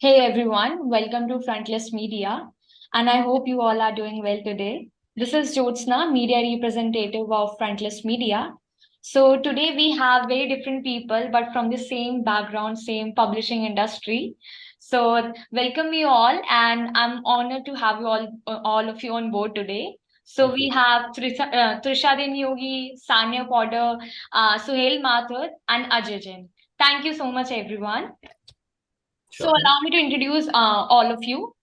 Hey everyone, welcome to Frontlist Media, and I hope you all are doing well today. This is Jyotsna, media representative of Frontlist Media. So today we have very different people, but from the same background, same publishing industry. So welcome you all, and I'm honored to have you all of you on board today. So Thank we you. have Trisha Niyogi, Sanya Podar, Suhail Mathur, and Ajay Jain. Thank you so much, everyone. So Sure. allow me to introduce all of you.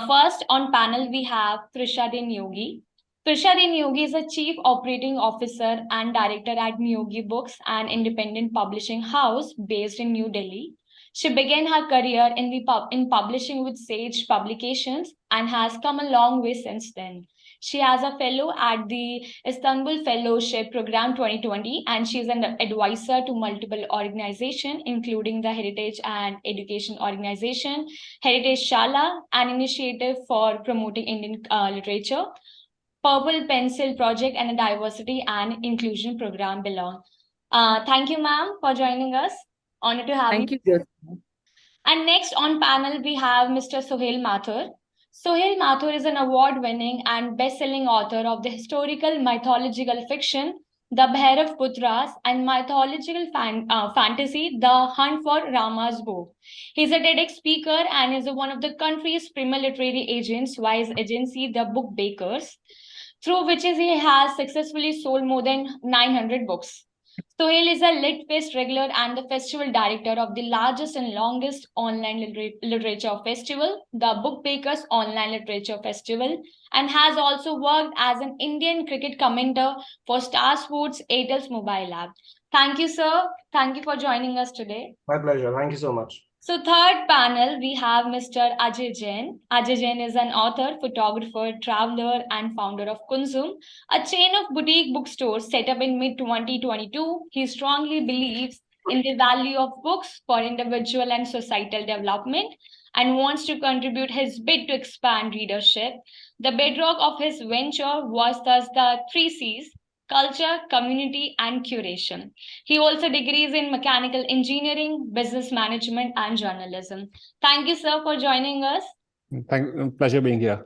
First on panel we have Trisha Niyogi. Trisha Niyogi is a Chief Operating Officer and Director at Niyogi Books, an independent publishing house based in New Delhi. She began her career in publishing with Sage Publications and has come a long way since then. She has a fellow at the Istanbul Fellowship Program 2020, and she's an advisor to multiple organizations, including the Heritage and Education Organization, Heritage Shala, an initiative for promoting Indian literature, Purple Pencil Project, and a diversity and inclusion program belong. Thank you, ma'am, for joining us. Honored to have you. Thank you, Jyotsna. And next on panel, we have Mr. Suhail Mathur. Suhail Mathur is an award-winning and best-selling author of the historical mythological fiction, The Bhairav Putras, and mythological fantasy, The Hunt for Rama's Bow. He's a TEDx speaker and is one of the country's premier literary agents via his agency, The Book Bakers, through which he has successfully sold more than 900 books. Suhail is a Lit Fest regular and the festival director of the largest and longest online literature festival, the Book Bakers Online Literature Festival, and has also worked as an Indian cricket commentator for Star Sports Airtel's mobile app. Thank you, sir. Thank you for joining us today. My pleasure. Thank you so much. So, third panel, we have Mr. Ajay Jain. Ajay Jain is an author, photographer, traveler, and founder of Kunzum, a chain of boutique bookstores set up in mid 2022. He strongly believes in the value of books for individual and societal development and wants to contribute his bit to expand readership. The bedrock of his venture was thus the three C's: culture, community, and curation. He also degrees in mechanical engineering, business management, and journalism. Thank you, sir, for joining us. Pleasure being here.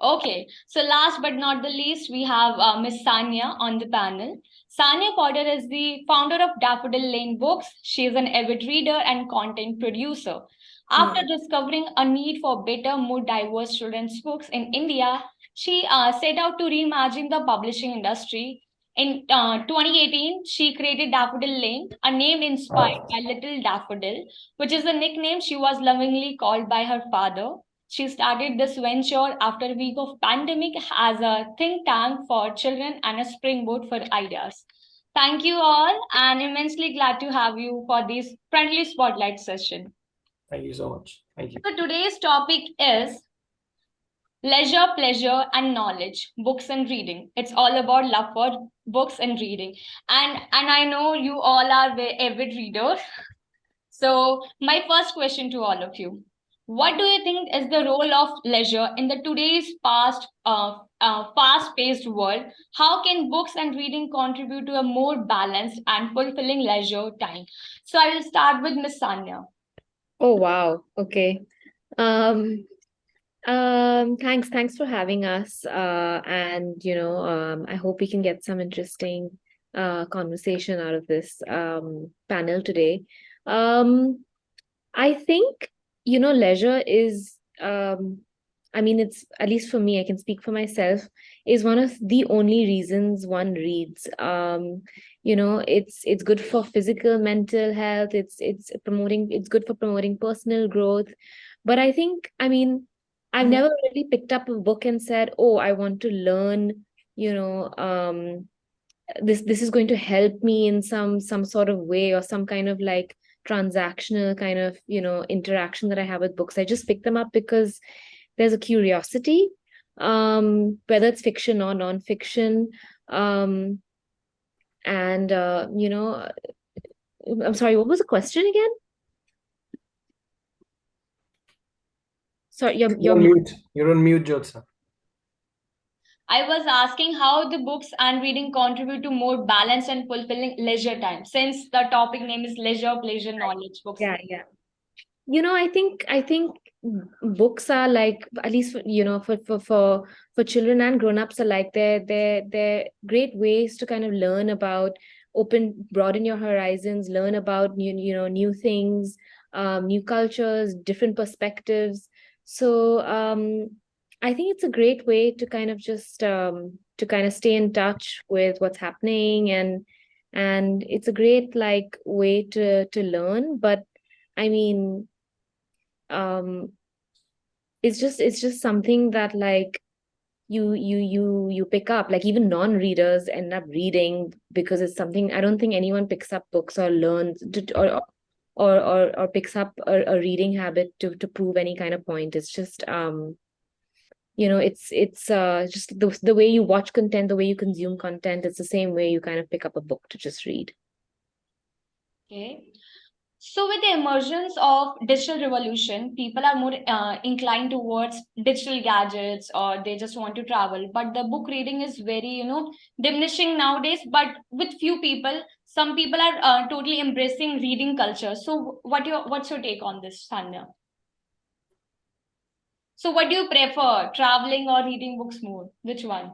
Okay, so last but not the least, we have Miss Sanya on the panel. Sanya Podar is the founder of DaffodilLane Books. She is an avid reader and content producer. After discovering a need for better, more diverse children's books in India, she set out to reimagine the publishing industry. In 2018, she created Daffodil Lane, a name inspired by Little Daffodil, which is the nickname she was lovingly called by her father. She started this venture after a week of pandemic as a think tank for children and a springboard for ideas. Thank you all, and immensely glad to have you for this friendly spotlight session. Thank you so much. Thank you. So today's topic is leisure, pleasure, and knowledge, books and reading. It's all about love for books and reading. And I know you all are very avid readers. So my first question to all of you: what do you think is the role of leisure in the today's fast-paced world? How can books and reading contribute to a more balanced and fulfilling leisure time? So I will start with Miss Sanya. Oh, wow. Okay. Um, thanks for having us. And I hope we can get some interesting conversation out of this panel today. I think, leisure is I mean, it's, at least for me, I can speak for myself, is one of the only reasons one reads. It's good for physical, mental health. It's good for promoting personal growth. But I think, I mean, I've never really picked up a book and said, "Oh, I want to learn, you know, this is going to help me in some sort of way, or some kind of like transactional kind of, interaction that I have with books." I just pick them up because there's a curiosity, whether it's fiction or non-fiction. um and I'm sorry, what was the question again? Sorry, You're on mute. You're on mute, Jyotsa. I was asking how the books and reading contribute to more balanced and fulfilling leisure time, since the topic name is leisure, pleasure, knowledge, books. Yeah. I think books are like, at least for children and grown-ups alike, they're great ways to kind of learn about, broaden your horizons, learn about new things, new cultures, different perspectives. So I think it's a great way to kind of just to kind of stay in touch with what's happening, and it's a great like way to learn. But I mean, um it's just something that like you pick up, like even non-readers end up reading because it's something. I don't think anyone picks up books or learns or picks up a reading habit to prove any kind of point. It's just it's just the way you watch content, the way you consume content. It's the same way you kind of pick up a book to just read. Okay. So, with the emergence of digital revolution, people are more inclined towards digital gadgets, or they just want to travel. But the book reading is very, diminishing nowadays. But with few people, some people are totally embracing reading culture. So, what's your take on this, Sanya? So, what do you prefer, traveling or reading books more? Which one?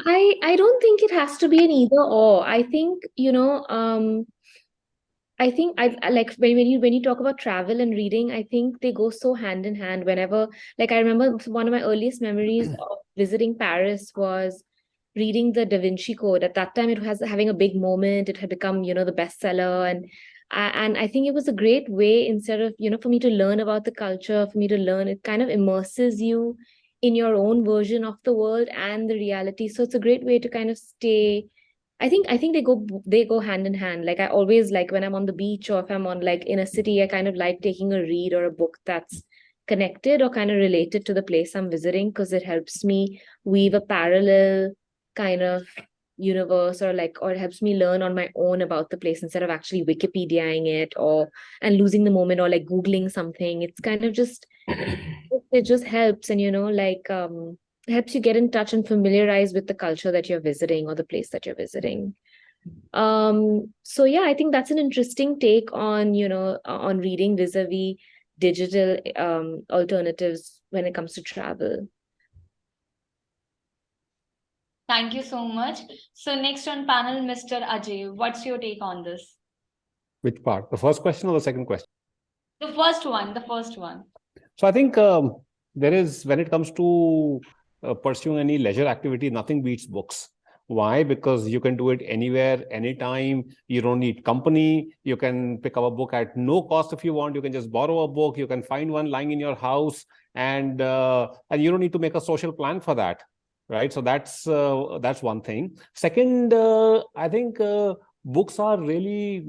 I don't think it has to be an either or. I think I think I like when you talk about travel and reading, I think they go so hand in hand. Whenever, like, I remember one of my earliest memories of visiting Paris was reading the Da Vinci Code. At that time, it was having a big moment. It had become, the bestseller, and I think it was a great way, instead of, for me to learn about the culture, for me to learn, it kind of immerses you in your own version of the world and the reality. So it's a great way to kind of stay. I think they go hand in hand. Like I always like when I'm on the beach or if I'm on like in a city, I kind of like taking a read or a book that's connected or kind of related to the place I'm visiting, because it helps me weave a parallel kind of universe, or it helps me learn on my own about the place instead of actually Wikipediaing it or and losing the moment or like Googling something. It's kind of just it just helps, and helps you get in touch and familiarize with the culture that you're visiting or the place that you're visiting. So yeah, I think that's an interesting take on on reading vis-a-vis digital alternatives when it comes to travel. Thank you so much. So, next on panel, Mr. Ajay, what's your take on this? Which part? The first question or the second question? The first one, the first one. So I think there is, when it comes to pursuing any leisure activity, nothing beats books. Why? Because you can do it anywhere, anytime. You don't need company. You can pick up a book at no cost if you want. You can just borrow a book. You can find one lying in your house, and you don't need to make a social plan for that, right? So that's one thing. Second, I think books are really.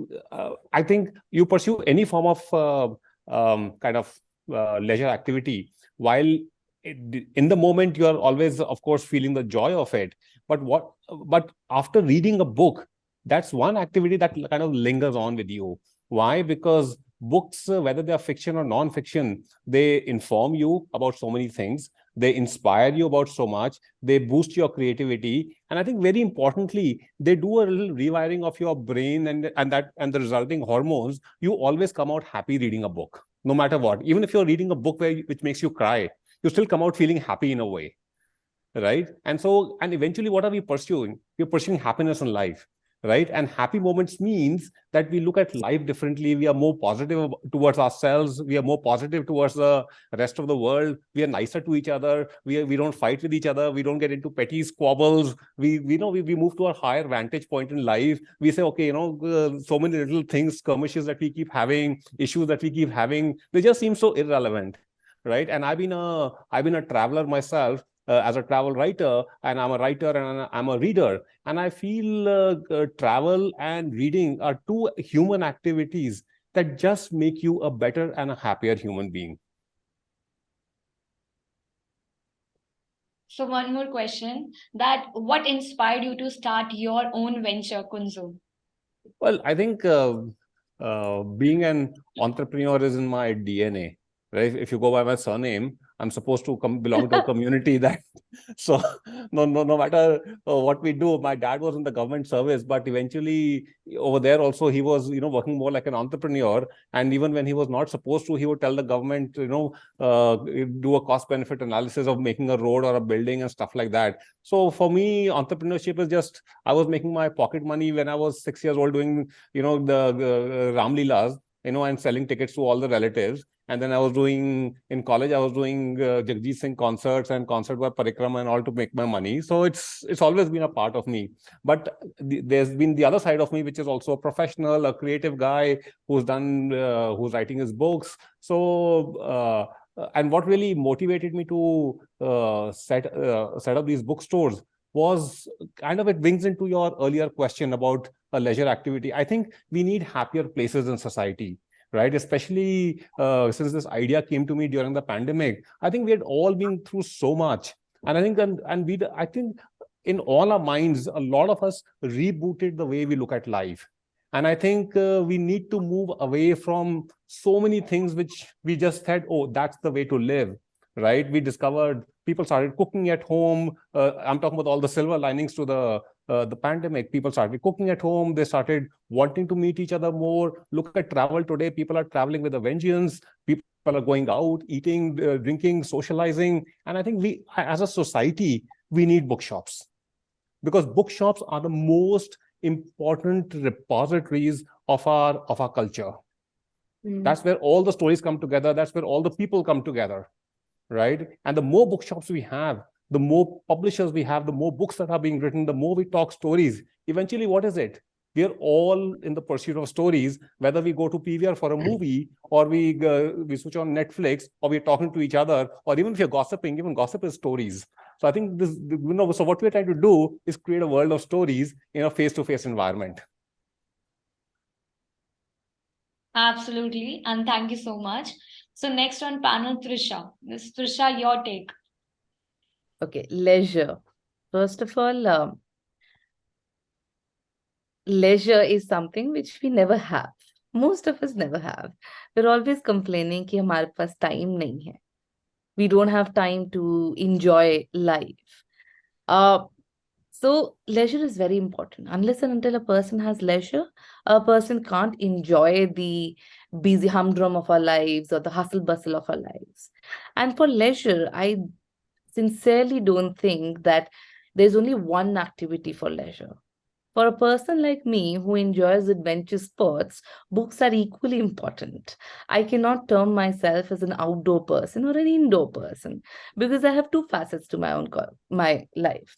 I think you pursue any form of kind of leisure activity, while in the moment you are always, of course, feeling the joy of it, but after reading a book, that's one activity that kind of lingers on with you. Why? Because books, whether they are fiction or non-fiction, they inform you about so many things, they inspire you about so much, they boost your creativity, and I think very importantly, they do a little rewiring of your brain, and the resulting hormones. You always come out happy reading a book, no matter what. Even if you're reading a book which makes you cry, you still come out feeling happy in a way, right? And eventually, what are we pursuing? We're pursuing happiness in life, right? And happy moments means that we look at life differently. We are more positive towards ourselves. We are more positive towards the rest of the world. We are nicer to each other. We don't fight with each other. We don't get into petty squabbles. We move to a higher vantage point in life. We say, okay, so many little things, skirmishes that we keep having, issues that we keep having, they just seem so irrelevant, right? And I've been a traveler myself, as a travel writer, and I'm a writer and I'm a reader, and I feel travel and reading are two human activities that just make you a better and a happier human being. So, one more question: that what inspired you to start your own venture, Kunzum? Well, I think being an entrepreneur is in my DNA, right? If you go by my surname, I'm supposed to belong to a community that, so no matter what we do. My dad was in the government service, but eventually over there also he was, working more like an entrepreneur. And even when he was not supposed to, he would tell the government, do a cost benefit analysis of making a road or a building and stuff like that. So for me, entrepreneurship is just, I was making my pocket money when I was 6 years old doing, the Ram Leelas, and selling tickets to all the relatives. And then I was doing, in college, I was doing Jagjit Singh concerts and concert by Parikrama and all to make my money. So it's always been a part of me. But there's been the other side of me, which is also a professional, a creative guy who's writing his books. So, and what really motivated me to set up these bookstores was kind of, it brings into your earlier question about a leisure activity. I think we need happier places in society, right? Especially since this idea came to me during the pandemic. I think we had all been through so much. And I think, I think in all our minds, a lot of us rebooted the way we look at life. And I think we need to move away from so many things which we just said, oh, that's the way to live, right? We discovered people started cooking at home. I'm talking about all the silver linings to the pandemic. People started cooking at home. They started wanting to meet each other more. Look at travel today. People are traveling with a vengeance. People are going out, eating, drinking, socializing. And I think we, as a society, we need bookshops, because bookshops are the most important repositories of our culture. That's where all the stories come together. That's where all the people come together, right? And the more bookshops we have, the more publishers we have, the more books that are being written, the more we talk stories. Eventually, what is it? We are all in the pursuit of stories, whether we go to PVR for a movie, or we switch on Netflix, or we're talking to each other, or even if you're gossiping, even gossip is stories. So I think this, so what we're trying to do is create a world of stories in a face-to-face environment. Absolutely. And thank you so much. So next on panel, Trisha. Miss Trisha, your take. Okay, leisure. First of all, leisure is something which we never have. Most of us never have. We're always complaining कि हमारे पास time नहीं है. We don't have time to enjoy life. So leisure is very important. Unless and until a person has leisure, a person can't enjoy the busy humdrum of our lives or the hustle bustle of our lives. And for leisure, I sincerely don't think that there's only one activity for leisure. For a person like me who enjoys adventure sports, books are equally important. I cannot term myself as an outdoor person or an indoor person because I have two facets to my life.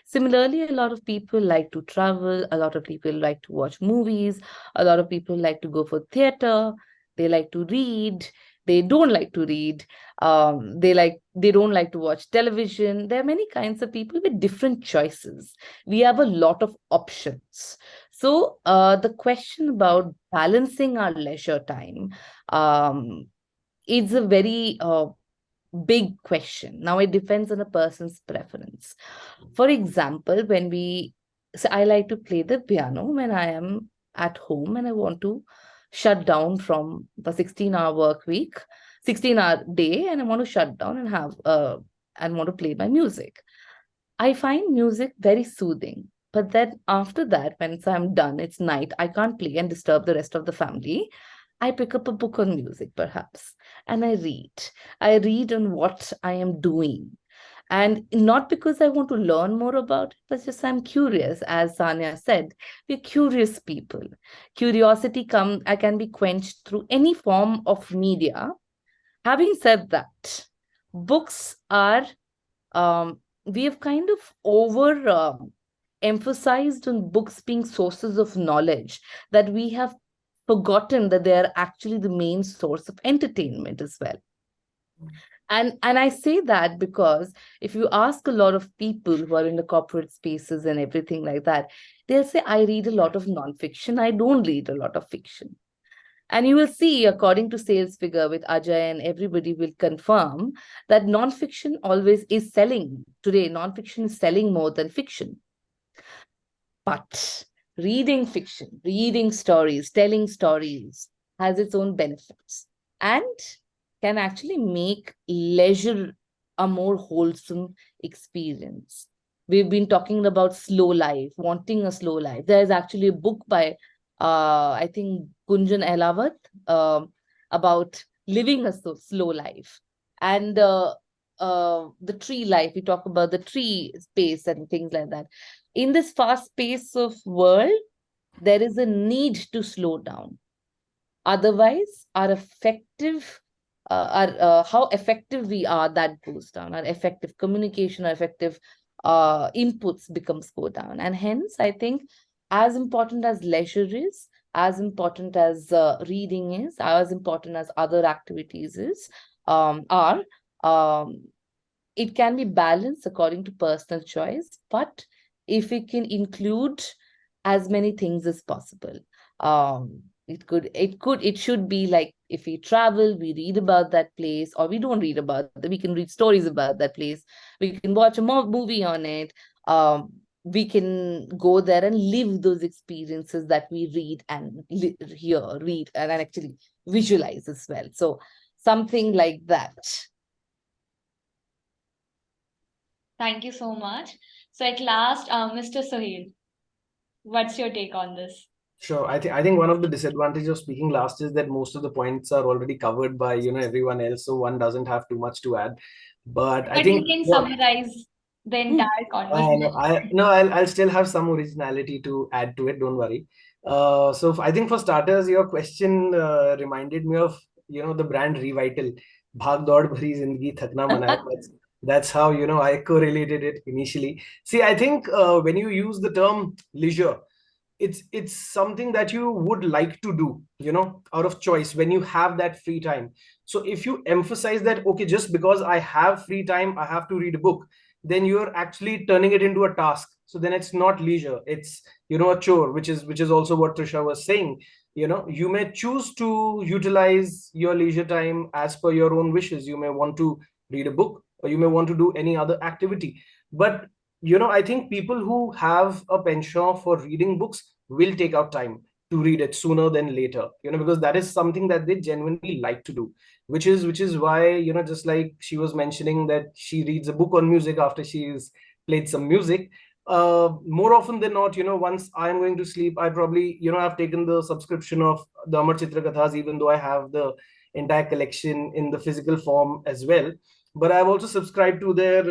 Similarly, a lot of people like to travel, a lot of people like to watch movies, a lot of people like to go for theater, they like to read, they don't like to read, they don't like to watch television. There are many kinds of people with different choices. We have a lot of options. So the question about balancing our leisure time is a very big question. Now it depends on a person's preference. For example, I like to play the piano when I am at home and I want to shut down from the 16-hour work week, 16-hour day, and I want to shut down and want to play my music. I find music very soothing. But then after that, once I'm done, it's night, I can't play and disturb the rest of the family. I pick up a book on music, perhaps, and I read. I read on what I am doing. And not because I want to learn more about it, but just I'm curious. As Sanya said, we're curious people. Curiosity can be quenched through any form of media. Having said that, books are, we have kind of emphasized on books being sources of knowledge, that we have forgotten that they are actually the main source of entertainment as well. And I say that because if you ask a lot of people who are in the corporate spaces and everything like that, they'll say, I read a lot of nonfiction. I don't read a lot of fiction. And you will see, according to sales figure with Ajay, and everybody will confirm that nonfiction always is selling. Today, nonfiction is selling more than fiction. But reading fiction, reading stories, telling stories has its own benefits and can actually make leisure a more wholesome experience. We've been talking about slow life, wanting a slow life. There is actually a book by, I think, Kunzum about living a slow life. And the tree life, we talk about the tree space and things like that. In this fast pace of world, there is a need to slow down. Otherwise, our effective, how effective we are, that goes down. Our effective communication, our effective inputs becomes go down. And hence, I think as important as leisure is, as important as reading is, as important as other activities is, are, it can be balanced according to personal choice, but if we can include as many things as possible. It should be like, if we travel, we read about that place, or we don't read about that, we can read stories about that place, we can watch a movie on it. We can go there and live those experiences that we read and read and actually visualize as well. So something like that. Thank you so much. So at last, Mr. Suhail, what's your take on this? Sure. I think one of the disadvantages of speaking last is that most of the points are already covered by everyone else, so one doesn't have too much to add. But I But think you can what summarize the entire I conversation. know, I'll still have some originality to add to it. Don't worry. I think for starters, your question reminded me of the brand Revital, Bhag Daud Bhari Zindagi Thakna Mana Hai. That's how I correlated it initially. See, I think when you use the term leisure, it's something that you would like to do, out of choice when you have that free time. So if you emphasize that, okay, just because I have free time, I have to read a book, then you're actually turning it into a task. So then it's not leisure, it's a chore, which is also what Trisha was saying. You may choose to utilize your leisure time as per your own wishes. You may want to read a book, or you may want to do any other activity. But I think people who have a penchant for reading books will take out time to read it sooner than later, because that is something that they genuinely like to do, which is why, just like she was mentioning that she reads a book on music after she's played some music. More often than not, once I'm going to sleep, I probably, I've taken the subscription of the Amar Chitra Kathas, even though I have the entire collection in the physical form as well. But I've also subscribed to their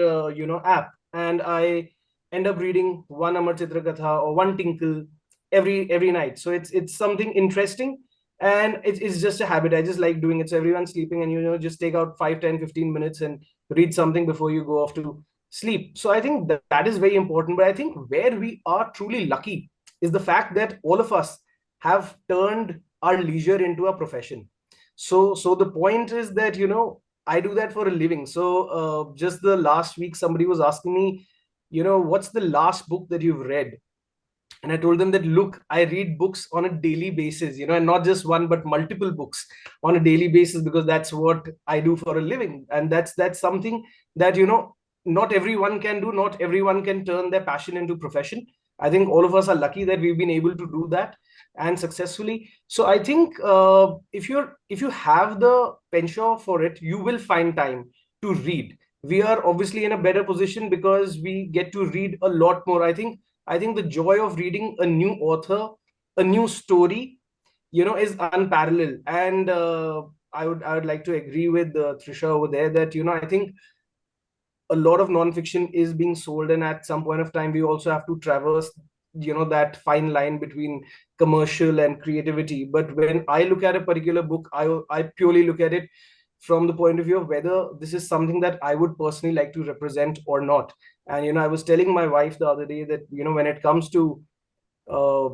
app, and I end up reading one Amar Chitra Katha or one Tinkle every night. So it's something interesting, and it's just a habit. I just like doing it. So everyone's sleeping, and just take out 5, 10, 15 minutes and read something before you go off to sleep. So I think that is very important. But I think where we are truly lucky is the fact that all of us have turned our leisure into a profession. So the point is that I do that for a living. So just the last week, somebody was asking me, what's the last book that you've read? And I told them that, look, I read books on a daily basis, and not just one, but multiple books on a daily basis, because that's what I do for a living. And that's something that, not everyone can do. Not everyone can turn their passion into profession. I think all of us are lucky that we've been able to do that, and successfully. So I think if you have the penchant for it, you will find time to read. We are obviously in a better position because we get to read a lot more. I think the joy of reading a new author, a new story, is unparalleled. And I would like to agree with Trisha over there that I think a lot of nonfiction is being sold, and at some point of time we also have to traverse that fine line between commercial and creativity. But when I look at a particular book, I purely look at it from the point of view of whether this is something that I would personally like to represent or not. And I was telling my wife the other day that when it comes to uh,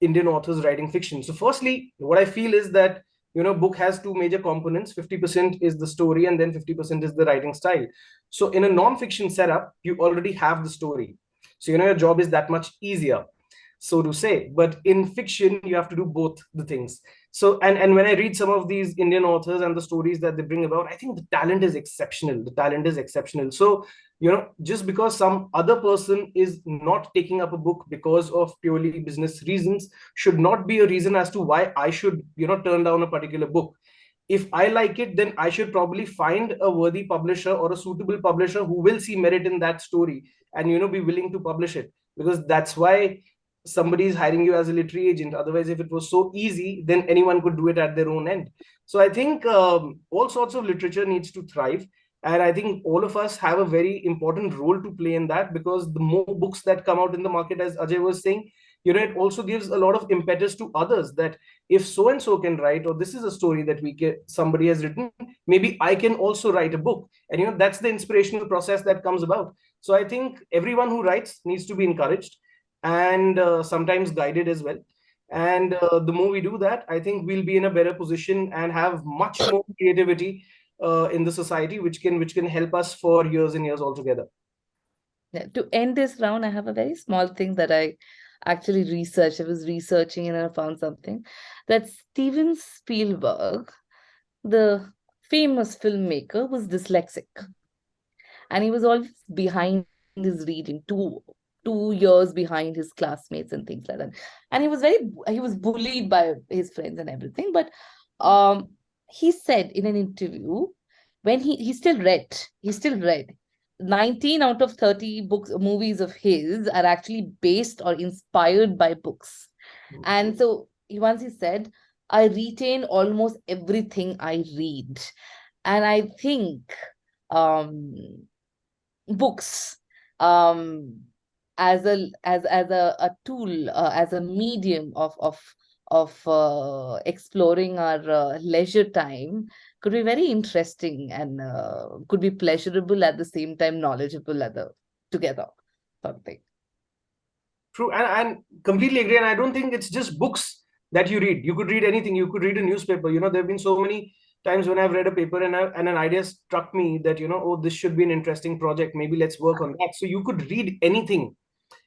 Indian authors writing fiction. So firstly, what I feel is that book has two major components. 50% is the story, and then 50% is the writing style. So in a non-fiction setup, you already have the story. So your job is that much easier, so to say. But in fiction, you have to do both the things. So and when I read some of these Indian authors and the stories that they bring about, I think the talent is exceptional. The talent is exceptional. So just because some other person is not taking up a book because of purely business reasons should not be a reason as to why I should turn down a particular book. if I like it, then I should probably find a worthy publisher or a suitable publisher who will see merit in that story and be willing to publish it, because that's why somebody is hiring you as a literary agent. Otherwise, if it was so easy, then anyone could do it at their own end. So I think all sorts of literature needs to thrive, and I think all of us have a very important role to play in that, because the more books that come out in the market, as Ajay was saying, it also gives a lot of impetus to others, that if so and so can write, or this is a story that somebody has written, maybe I can also write a book. And that's the inspirational process that comes about. So I think everyone who writes needs to be encouraged, and sometimes guided as well. And the more we do that, I think we'll be in a better position and have much more creativity in the society, which can help us for years and years altogether. Yeah, to end this round, I have a very small thing that I actually researched. I was researching and I found something that Steven Spielberg, the famous filmmaker, was dyslexic, and he was always behind his reading, 2 years behind his classmates and things like that. And he was bullied by his friends and everything. But he said in an interview, when he still read 19 out of 30 movies of his are actually based or inspired by books. And so once he said, I retain almost everything I read. And I think books, as a tool, as a medium of exploring our leisure time, could be very interesting, and could be pleasurable at the same time, knowledgeable together, something. True, and completely agree. And I don't think it's just books that you read. You could read anything. You could read a newspaper. There have been so many times when I've read a paper and an idea struck me that, oh, this should be an interesting project. Maybe let's work on that. So you could read anything.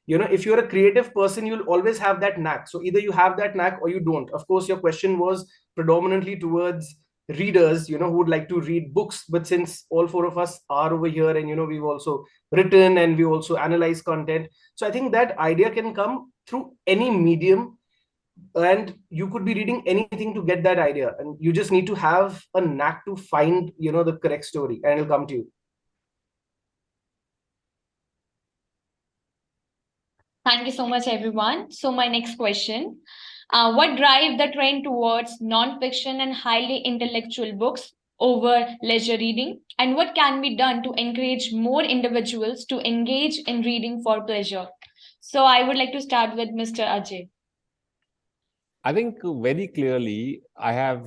If you're a creative person, you'll always have that knack. So either you have that knack or you don't. Of course, your question was predominantly towards readers, who would like to read books. But since all four of us are over here, and we've also written and we also analyze content, so I think that idea can come through any medium, and you could be reading anything to get that idea, and you just need to have a knack to find the correct story, and it'll come to you. Thank you so much, everyone. So my next question, what drive the trend towards non-fiction and highly intellectual books over leisure reading? And what can be done to encourage more individuals to engage in reading for pleasure? So I would like to start with Mr. Ajay. I think very clearly I have,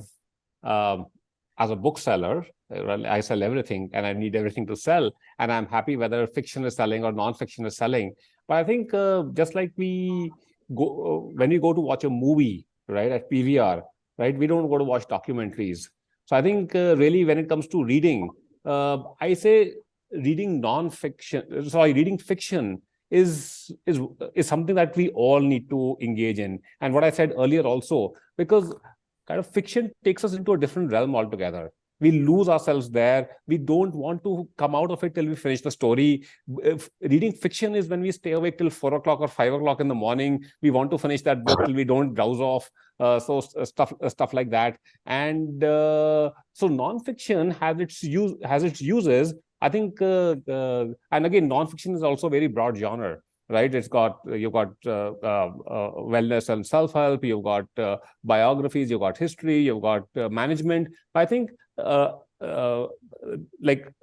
as a bookseller, I sell everything and I need everything to sell. And I'm happy whether fiction is selling or non-fiction is selling. But I think just like when we go to watch a movie, right, at PVR, right, we don't go to watch documentaries. So I think really when it comes to reading, I say reading fiction is something that we all need to engage in. And what I said earlier also, because kind of fiction takes us into a different realm altogether. We lose ourselves there. We don't want to come out of it till we finish the story. Reading fiction is when we stay awake till 4 o'clock or 5 o'clock in the morning. We want to finish that book till we don't drowse off. Stuff like that. And so non-fiction has its uses. I think, and again, non-fiction is also a very broad genre, right? You've got wellness and self-help, you've got biographies, you've got history, you've got management. I think,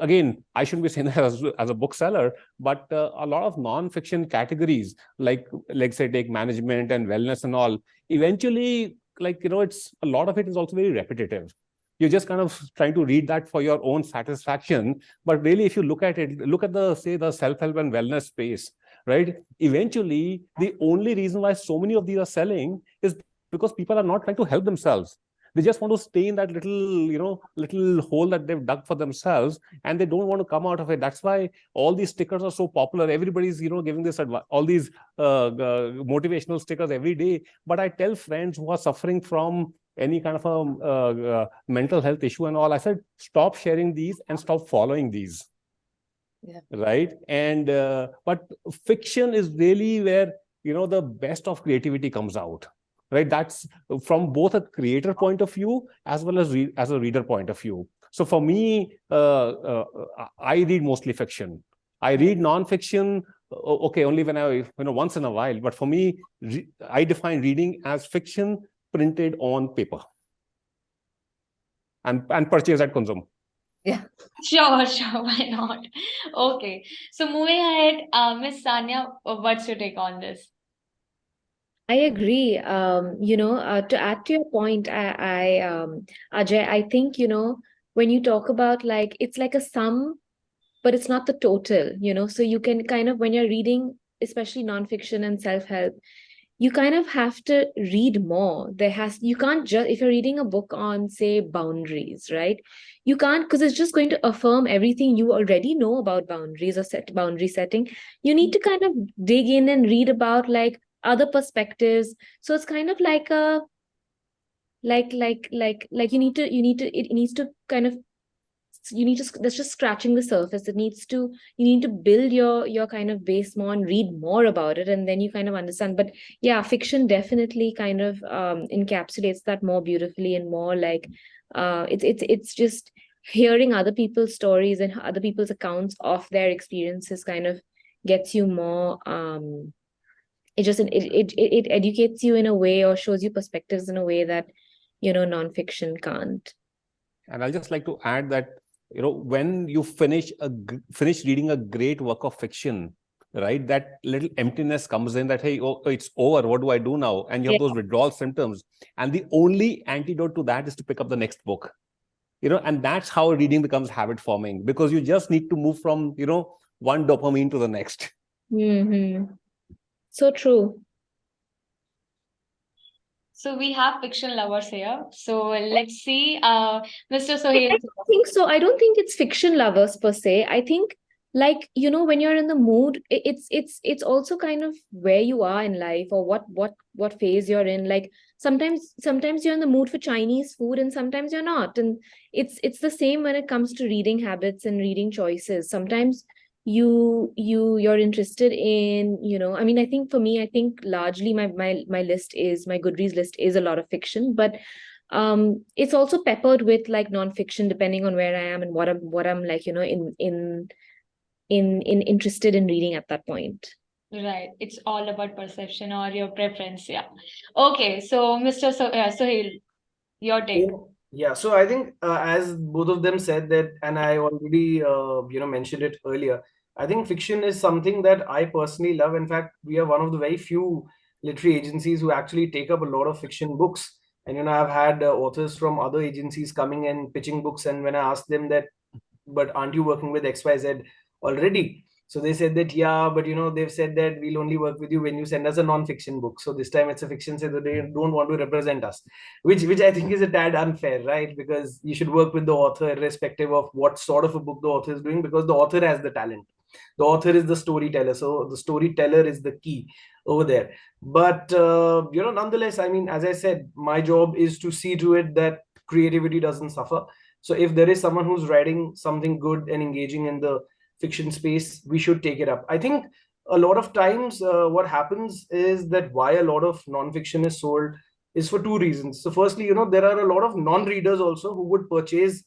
again, I shouldn't be saying that as a bookseller, but a lot of non-fiction categories, like say take management and wellness and all, eventually, it's a lot of it is also very repetitive. You're just kind of trying to read that for your own satisfaction. But really, if you look at it, look at the self-help and wellness space, right? Eventually, the only reason why so many of these are selling is because people are not trying to help themselves. They just want to stay in that little hole that they've dug for themselves, and they don't want to come out of it. That's why all these stickers are so popular. Everybody's, giving this advice, all these motivational stickers every day. But I tell friends who are suffering from any kind of a mental health issue and all, I said, stop sharing these and stop following these. Yeah. Right. And but fiction is really where the best of creativity comes out, right? That's from both a creator point of view as well as as a reader point of view. So for me, I read mostly fiction. I read non-fiction, okay, only when I, once in a while. But for me, I define reading as fiction printed on paper and purchased at Kunzum. Yeah. Sure, sure, why not? Okay, so moving ahead, Miss Sanya, what's your take on this? I agree. To add to your point, Ajay, I think, when you talk about like, it's like a sum, but it's not the total, so you can kind of, when you're reading, especially nonfiction and self-help, you kind of have to read more. You can't just, if you're reading a book on, say, boundaries, right? You can't, because it's just going to affirm everything you already know about boundaries or boundary setting. You need to kind of dig in and read about like other perspectives. So it's kind of like a, like it needs to kind of, that's just scratching the surface. You need to build your kind of base more and read more about it, and then you kind of understand. But yeah, fiction definitely kind of encapsulates that more beautifully, and more like it's just hearing other people's stories and other people's accounts of their experiences kind of gets you more it educates you in a way, or shows you perspectives in a way that nonfiction can't. And I'll just like to add that, when you finish reading a great work of fiction, right, that little emptiness comes in, that, hey, oh, it's over, what do I do now? And you have those withdrawal symptoms, and the only antidote to that is to pick up the next book, and that's how reading becomes habit forming, because you just need to move from, one dopamine to the next. So true. So we have fiction lovers here. So let's see, Mr. Suhail. I don't think so. I don't think it's fiction lovers per se. I think, like, when you're in the mood, it's also kind of where you are in life, or what phase you're in. Like sometimes you're in the mood for Chinese food, and sometimes you're not. And it's the same when it comes to reading habits and reading choices. Sometimes you're interested in, I mean, I think for me, I think largely my list is, my Goodreads list is a lot of fiction, but it's also peppered with like nonfiction, depending on where I am and what I'm like, interested in reading at that point. Right, it's all about perception or your preference. Yeah. Okay, so Mr. Suhail, your take. Yeah, so I think as both of them said that, and I already mentioned it earlier, I think fiction is something that I personally love. In fact, we are one of the very few literary agencies who actually take up a lot of fiction books. And I've had authors from other agencies coming and pitching books, and when I asked them that, but aren't you working with XYZ already? So they said that, yeah, but they've said that we'll only work with you when you send us a non-fiction book. So this time it's a fiction, so they don't want to represent us, which I think is a tad unfair, right? Because you should work with the author irrespective of what sort of a book the author is doing, because the author has the talent. The author is the storyteller, so the storyteller is the key over there. But nonetheless, I mean, as I said, my job is to see to it that creativity doesn't suffer. So if there is someone who's writing something good and engaging in the fiction space, we should take it up. I think a lot of times what happens is that why a lot of non-fiction is sold is for two reasons. So firstly, there are a lot of non-readers also who would purchase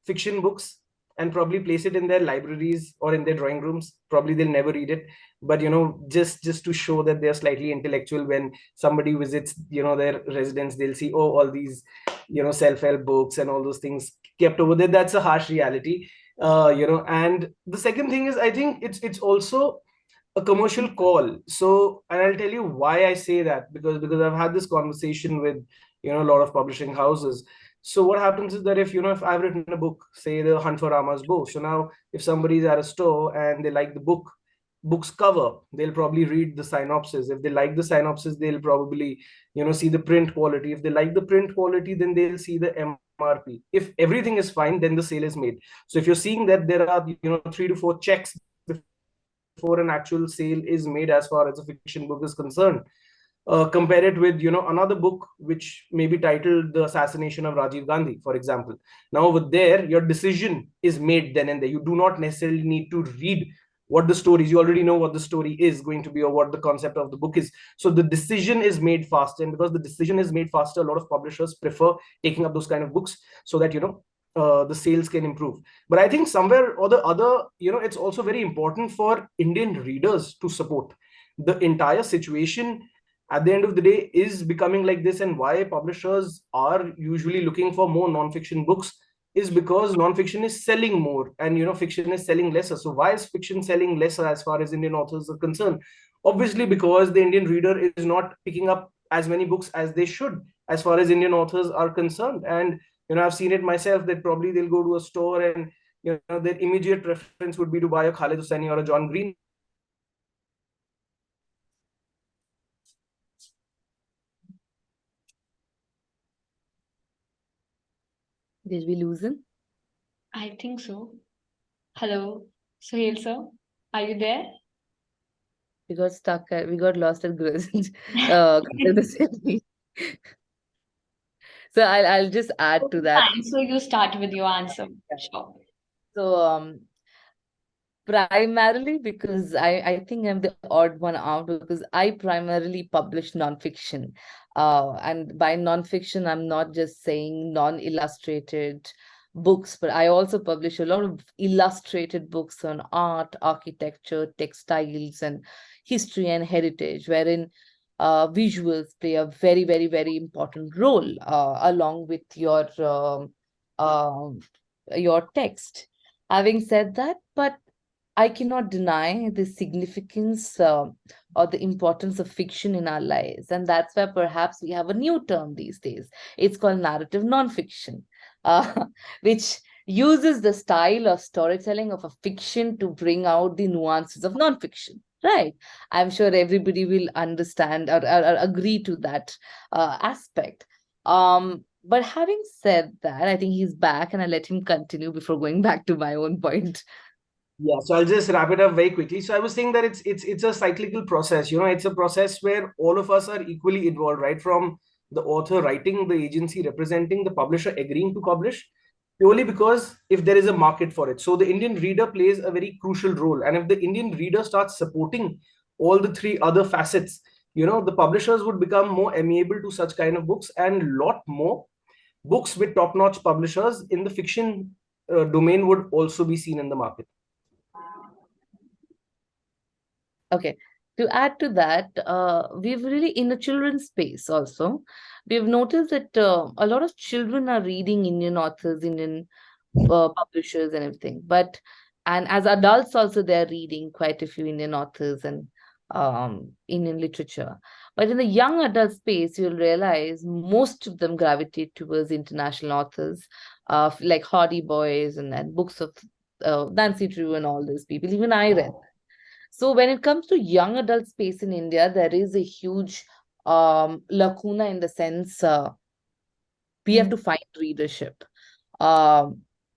fiction books and probably place it in their libraries or in their drawing rooms. Probably they'll never read it, but just to show that they're slightly intellectual, when somebody visits their residence, they'll see, oh, all these self-help books and all those things kept over there. That's a harsh reality. And the second thing is, I think it's also a commercial call. So, and I'll tell you why I say that, because I've had this conversation with a lot of publishing houses. So what happens is that if I've written a book, say The Hunt for Rama's Bow, so now if somebody's at a store and they like the book's cover, they'll probably read the synopsis. If they like the synopsis, they'll probably see the print quality. If they like the print quality, then they'll see the MRP. If everything is fine, then the sale is made. So if you're seeing that there are 3 to 4 checks before an actual sale is made as far as a fiction book is concerned, compare it with another book which may be titled The Assassination of Rajiv Gandhi, for example. Now over there, your decision is made then and there. You do not necessarily need to read what the story is. You already know what the story is going to be or what the concept of the book is. So the decision is made faster, and because the decision is made faster, a lot of publishers prefer taking up those kind of books so that the sales can improve. But I think somewhere or the other, it's also very important for Indian readers to support the entire situation. At the end of the day, is becoming like this, and why publishers are usually looking for more non-fiction books is because non-fiction is selling more, and fiction is selling lesser. So why is fiction selling lesser as far as Indian authors are concerned? Obviously because the Indian reader is not picking up as many books as they should as far as Indian authors are concerned. And I've seen it myself that probably they'll go to a store and their immediate preference would be to buy a Khalid Hosseini or a John Green. Did we lose him? I think so. Hello, Suhail sir, are you there? We got stuck. We got lost at consistency. So I'll just add to that. Fine, so you start with your answer. Sure. So primarily because I think I'm the odd one out, because I primarily publish nonfiction. And by nonfiction, I'm not just saying non-illustrated books, but I also publish a lot of illustrated books on art, architecture, textiles, and history and heritage, wherein visuals play a very, very, very important role along with your text. Having said that, but I cannot deny the significance or the importance of fiction in our lives. And that's why perhaps we have a new term these days. It's called narrative nonfiction, which uses the style or storytelling of a fiction to bring out the nuances of nonfiction. Right. I'm sure everybody will understand or agree to that aspect. But having said that, I think he's back, and I'll let him continue before going back to my own point. Yeah, so I'll just wrap it up very quickly. So I was saying that it's a cyclical process. It's a process where all of us are equally involved, right? From the author writing, the agency representing, the publisher agreeing to publish, purely because if there is a market for it. So the Indian reader plays a very crucial role. And if the Indian reader starts supporting all the three other facets, the publishers would become more amenable to such kind of books, and a lot more books with top-notch publishers in the fiction domain would also be seen in the market. Okay. To add to that, we've really, in the children's space also, we've noticed that a lot of children are reading Indian authors, Indian publishers and everything. And as adults also, they're reading quite a few Indian authors and Indian literature. But in the young adult space, you'll realize most of them gravitate towards international authors, like Hardy Boys and books of Nancy Drew and all those people. Even I read. So when it comes to young adult space in India, there is a huge lacuna in the sense we have to find readership.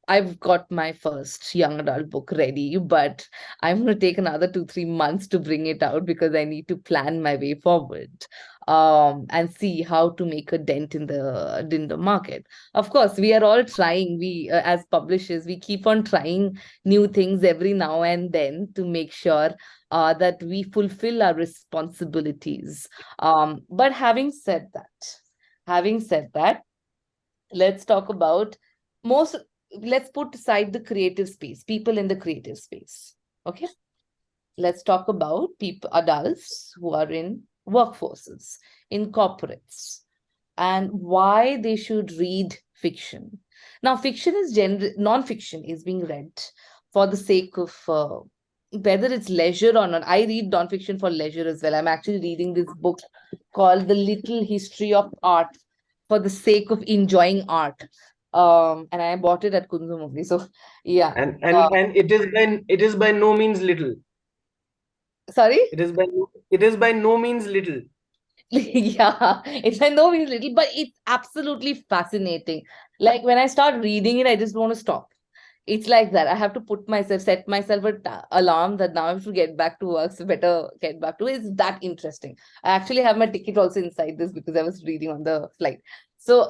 I've got my first young adult book ready, but I'm going to take another 2-3 months to bring it out because I need to plan my way forward and see how to make a dent in the market. Of course, we are all trying. We as publishers, we keep on trying new things every now and then to make sure that we fulfill our responsibilities. But having said that, let's talk about let's put aside the creative space, people in the creative space. Okay. Let's talk about adults who are in workforces, in corporates, and why they should read fiction. Now, non-fiction is being read for the sake of whether it's leisure or not. I read non-fiction for leisure as well. I'm actually reading this book called The Little History of Art for the sake of enjoying art. And I bought it at Kunzum only. So yeah. And it is by no means little. Sorry? It is by no means little. Yeah, it's by no means little, but it's absolutely fascinating. Like when I start reading it, I just want to stop. It's like that. I have to set myself an alarm that now I have to get back to work. So better get back to it. It's that interesting. I actually have my ticket also inside this because I was reading on the flight. So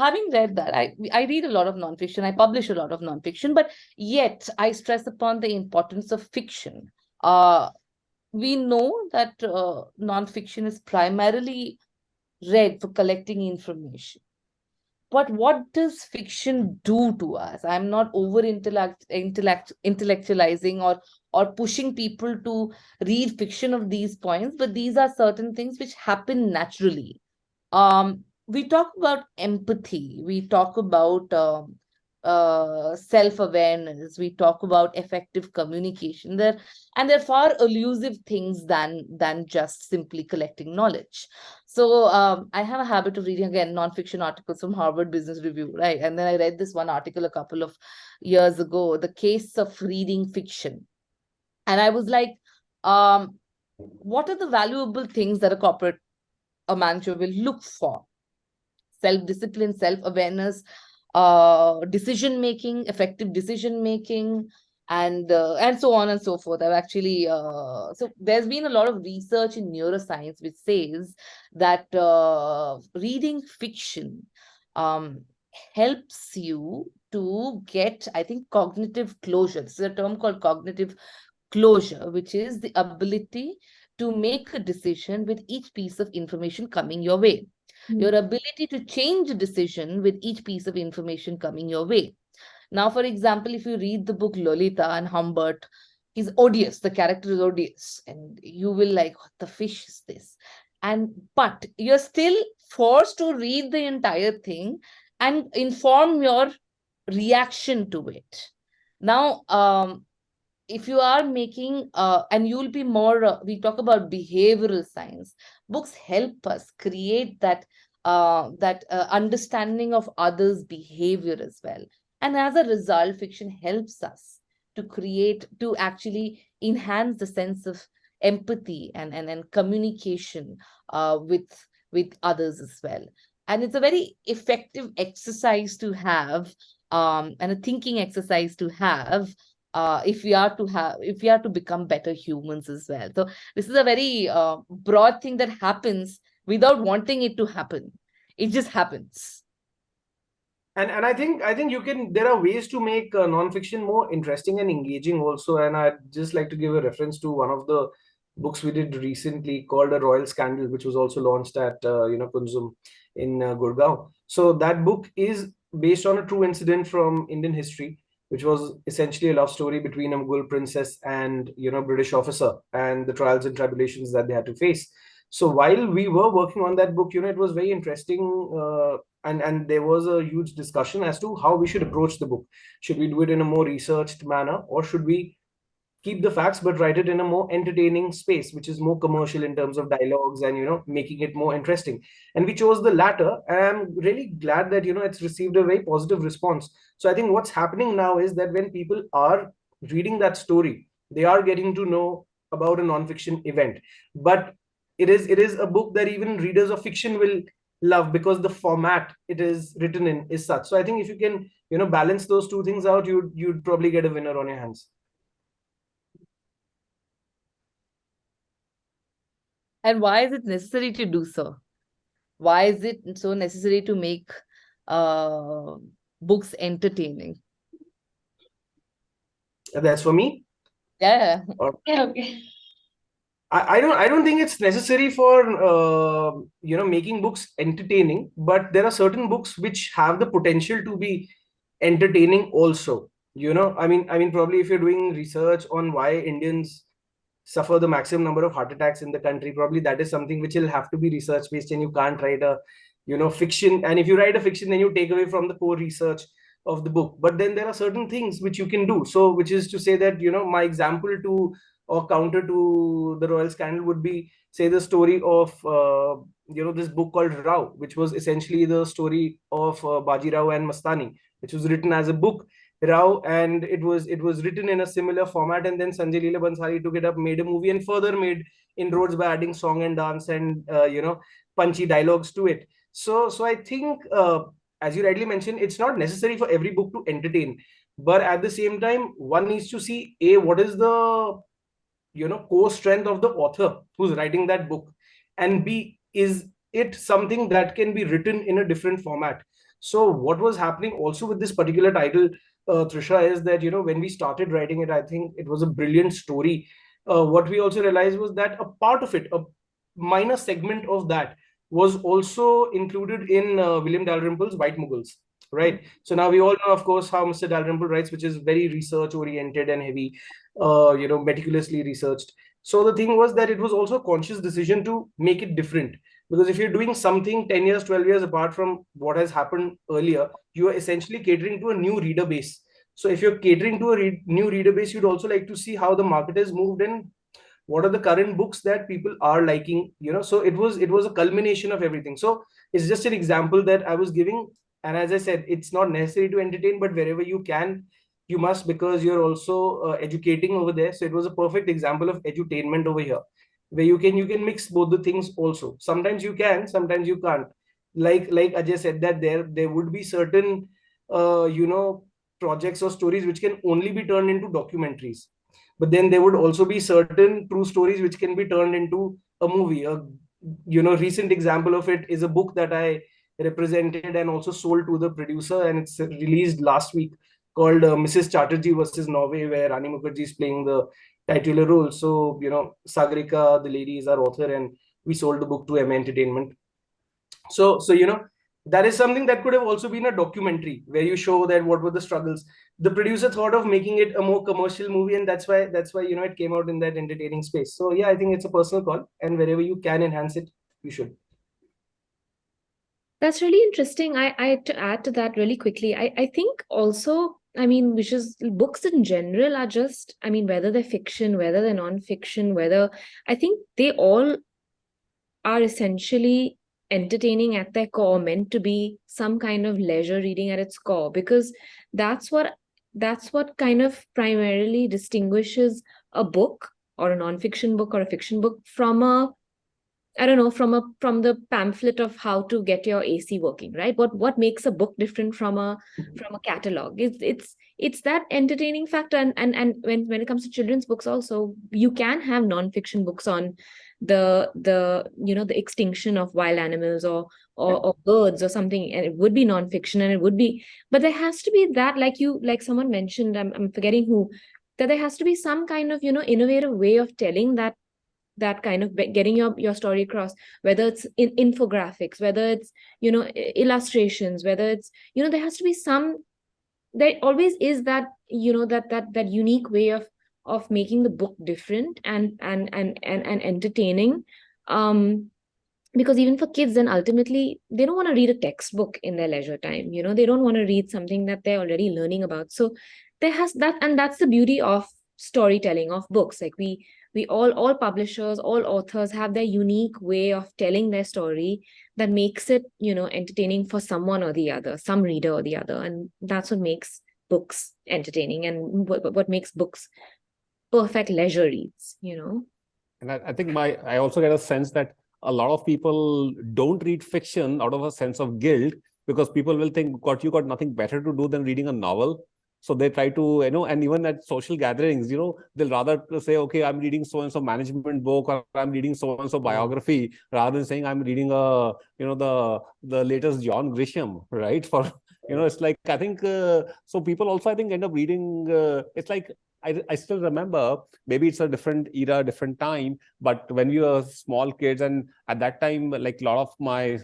having read that, I read a lot of nonfiction, I publish a lot of nonfiction, but yet I stress upon the importance of fiction. We know that nonfiction is primarily read for collecting information. But what does fiction do to us? I'm not over intellectualizing or pushing people to read fiction of these points, but these are certain things which happen naturally. We talk about empathy, we talk about self-awareness, we talk about effective communication there, and they're far elusive things than just simply collecting knowledge. So I have a habit of reading again nonfiction articles from Harvard Business Review, right? And then I read this one article a couple of years ago, the case of reading fiction, and I was like, what are the valuable things that a manager will look for? Self-discipline, self-awareness, decision making, effective decision making, and so on and so forth. I've actually so there's been a lot of research in neuroscience which says that reading fiction um, helps you to get, I think, cognitive closure. This is a term called cognitive closure, which is the ability to make a decision with each piece of information coming your way. Your ability to change a decision with each piece of information coming your way. Now, for example, if you read the book Lolita and Humbert, he's odious. The character is odious, and you will like, what the fish is this? But you're still forced to read the entire thing and inform your reaction to it. Now, if you are making and you'll be more we talk about behavioral science, books help us create that understanding of others behavior as well, and as a result fiction helps us to actually enhance the sense of empathy and communication with others as well. And it's a very effective exercise to have, and a thinking exercise to have, if we are to become better humans as well. So this is a very broad thing that happens without wanting it to happen. It just happens. And I think you can, there are ways to make non-fiction more interesting and engaging also. And I'd just like to give a reference to one of the books we did recently called A Royal Scandal, which was also launched at Kunzum in Gurgaon. So that book is based on a true incident from Indian history, which was essentially a love story between a Mughal princess and British officer, and the trials and tribulations that they had to face. So while we were working on that book, it was very interesting, and there was a huge discussion as to how we should approach the book. Should we do it in a more researched manner, or should we keep the facts but write it in a more entertaining space, which is more commercial in terms of dialogues and making it more interesting? And we chose the latter, and I'm really glad that it's received a very positive response. So I think what's happening now is that when people are reading that story, they are getting to know about a non-fiction event, but it is a book that even readers of fiction will love, because the format it is written in is such. So I think if you can balance those two things out, you'd probably get a winner on your hands. And why is it necessary to do so? Why is it so necessary to make uh, books entertaining? That's for me. Yeah. Okay. I don't think it's necessary for making books entertaining, but there are certain books which have the potential to be entertaining also. I mean, probably if you're doing research on why Indians suffer the maximum number of heart attacks in the country, probably that is something which will have to be research based, and you can't write a fiction. And if you write a fiction, then you take away from the core research of the book. But then there are certain things which you can do, so which is to say that my example to or counter to the Royal Scandal would be, say, the story of this book called Rao, which was essentially the story of Baji Rao and Mastani, which was written as a book, Rao, and it was written in a similar format, and then Sanjay Leela Bhansali took it up, made a movie, and further made inroads by adding song and dance and punchy dialogues to it. So I think, as you rightly mentioned, it's not necessary for every book to entertain, but at the same time, one needs to see, a, what is the core strength of the author who's writing that book, and b, is it something that can be written in a different format. So what was happening also with this particular title, Trisha, is that, when we started writing it, I think it was a brilliant story. What we also realized was that a part of it, a minor segment of that, was also included in William Dalrymple's White Mughals, right? So now we all know, of course, how Mr. Dalrymple writes, which is very research oriented and heavy, meticulously researched. So the thing was that it was also a conscious decision to make it different, because if you're doing something 10 years, 12 years apart from what has happened earlier, you are essentially catering to a new reader base. So if you're catering to a new reader base, you'd also like to see how the market has moved and what are the current books that people are liking. So it was a culmination of everything. So it's just an example that I was giving. And as I said, it's not necessary to entertain, but wherever you can, you must, because you're also educating over there. So it was a perfect example of edutainment over here, where you can mix both the things also. Sometimes you can, sometimes you can't. Like Ajay said, that there would be certain projects or stories which can only be turned into documentaries, but then there would also be certain true stories which can be turned into a movie. A recent example of it is a book that I represented and also sold to the producer, and it's released last week, called Mrs. Chatterjee versus Norway, where Rani Mukherjee is playing the titular role. So Sagarika, the lady, is our author, and we sold the book to M Entertainment. So that is something that could have also been a documentary, where you show that what were the struggles. The producer thought of making it a more commercial movie, and that's why it came out in that entertaining space. So yeah, I think it's a personal call, and wherever you can enhance it, you should. That's really interesting. I to add to that really quickly, I think also, I mean, which is books in general are just, I mean, whether they're fiction, whether they're non-fiction, whether, I think they all are essentially entertaining at their core, meant to be some kind of leisure reading at its core, because that's what that's what kind of primarily distinguishes a book or a non-fiction book or a fiction book from a, I don't know, from the pamphlet of how to get your AC working, right? What makes a book different from a catalog? It's that entertaining factor. And when it comes to children's books also, you can have non-fiction books on the extinction of wild animals or birds or something, and it would be non-fiction, and it would be, but there has to be that, like someone mentioned, I'm forgetting who, that there has to be some kind of innovative way of telling that kind of getting your story across, whether it's in infographics, whether it's illustrations, whether it's there has to be some, there always is that that unique way of making the book different and entertaining, because even for kids, then ultimately they don't want to read a textbook in their leisure time. They don't want to read something that they're already learning about. So there has that, and that's the beauty of storytelling of books. Like we all publishers, all authors have their unique way of telling their story that makes it entertaining for someone or the other, some reader or the other, and that's what makes books entertaining, and what makes books perfect leisure reads. And I think I also get a sense that a lot of people don't read fiction out of a sense of guilt, because people will think, God, you got nothing better to do than reading a novel. So they try to, and even at social gatherings, they'll rather say, okay, I'm reading so-and-so management book, or I'm reading so-and-so biography, rather than saying I'm reading the latest John Grisham, right? It's like, I think, so people also, I think, end up reading, it's like, I still remember, maybe it's a different era, different time, but when we were small kids, and at that time, like a lot of my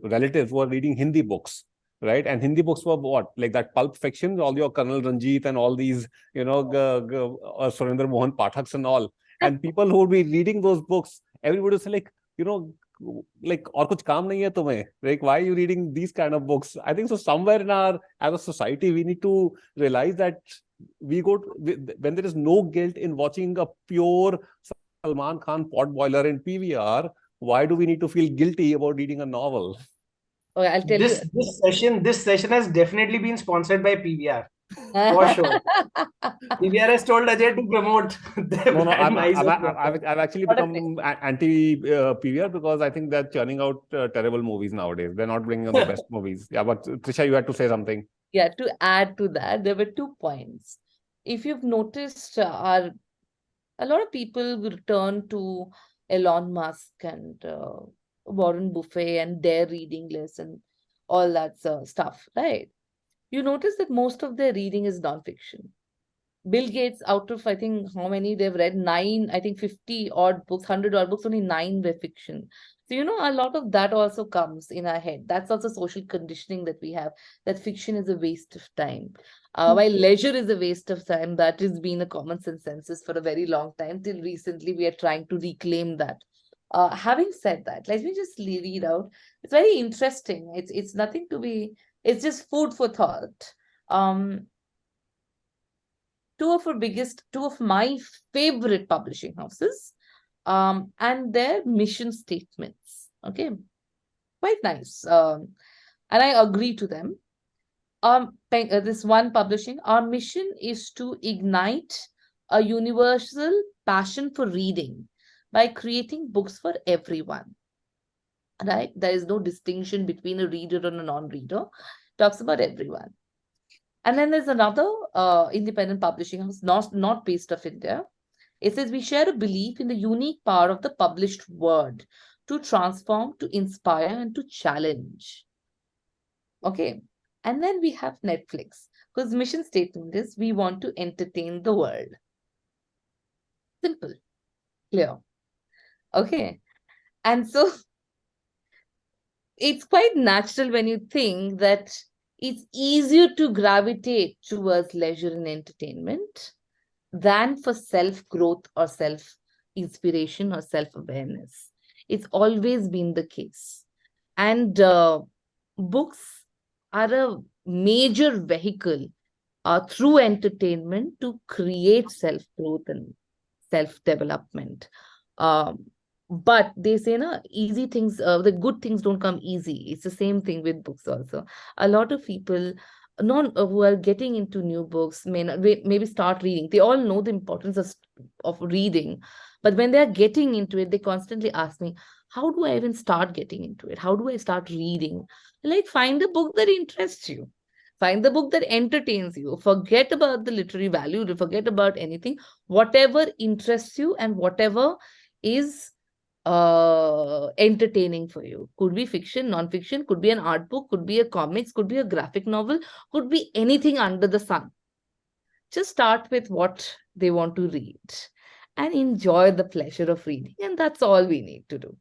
relatives were reading Hindi books, right? And Hindi books were what? Like that pulp fiction, all your Colonel Ranjit and all these, Surendra Mohan Pathaks and all. And people who would be reading those books, everybody would say like, like, aur kuch kaam nahi hai tumhe? Like, why are you reading these kind of books? I think so somewhere in our, as a society, we need to realize that when there is no guilt in watching a pure Salman Khan pot boiler in PVR, why do we need to feel guilty about reading a novel? Okay, I'll tell you. This session has definitely been sponsored by PVR. For sure. PVR has told Ajay to promote their No, brand I've actually What a become anti PVR, because I think they're churning out terrible movies nowadays. They're not bringing out the best movies. Yeah, but Trisha, you had to say something. Yeah, to add to that, there were 2 points. If you've noticed, a lot of people will turn to Elon Musk and Warren Buffett and their reading list, and all that stuff, right? You notice that most of their reading is nonfiction. Bill Gates, out of I think how many they've read, 9, I think 50 odd books, 100 odd books, only 9 were fiction. So, a lot of that also comes in our head. That's also social conditioning that we have, that fiction is a waste of time. While leisure is a waste of time, that has been a common consensus for a very long time. Till recently, we are trying to reclaim that. Having said that, let me just read out. It's very interesting. It's nothing to be, it's just food for thought. Two of my favorite publishing houses, and their mission statements. Okay, quite nice. And I agree to them. This one publishing, our mission is to ignite a universal passion for reading by creating books for everyone. Right? There is no distinction between a reader and a non-reader. Talks about everyone. And then there's another independent publishing house, not based of India. It says we share a belief in the unique power of the published word to transform, to inspire, and to challenge. Okay. And then we have Netflix, whose mission statement is we want to entertain the world. Simple, clear. Okay. And so it's quite natural when you think that it's easier to gravitate towards leisure and entertainment than for self-growth or self-inspiration or self-awareness. It's always been the case. And books are a major vehicle through entertainment to create self-growth and self-development. But they say, easy things, the good things don't come easy. It's the same thing with books also. A lot of people who are getting into new books maybe start reading. They all know the importance of reading. But when they're getting into it, they constantly ask me, how do I even start getting into it? How do I start reading? Like, find a book that interests you. Find the book that entertains you. Forget about the literary value. Forget about anything. Whatever interests you and whatever is entertaining for you. Could be fiction, non-fiction, could be an art book, could be a comics, could be a graphic novel, could be anything under the sun. Just start with what they want to read and enjoy the pleasure of reading. And that's all we need to do.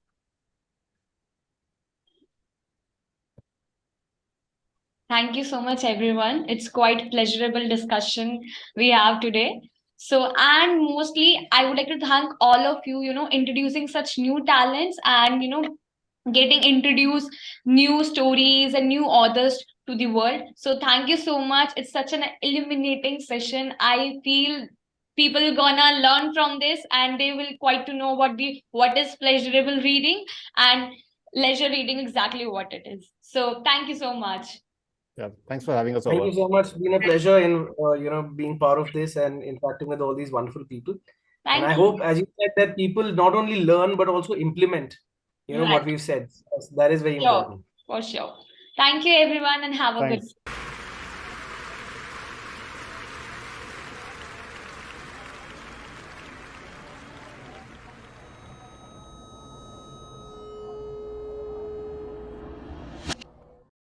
Thank you so much, everyone. It's quite pleasurable discussion we have today. So, and mostly, I would like to thank all of you, introducing such new talents and, getting introduced new stories and new authors to the world. So, thank you so much. It's such an illuminating session. I feel people gonna learn from this and they will quite to know what is pleasurable reading and leisure reading, exactly what it is. So, thank you so much. Yeah, thanks for having us Thank over. you so much. It's been a pleasure in being part of this and interacting with all these wonderful people. And Thank I you. hope, as you said, that people not only learn but also implement, what Right. we've said. That is very Sure. important. For sure. Thank you, everyone, and have a good Thanks.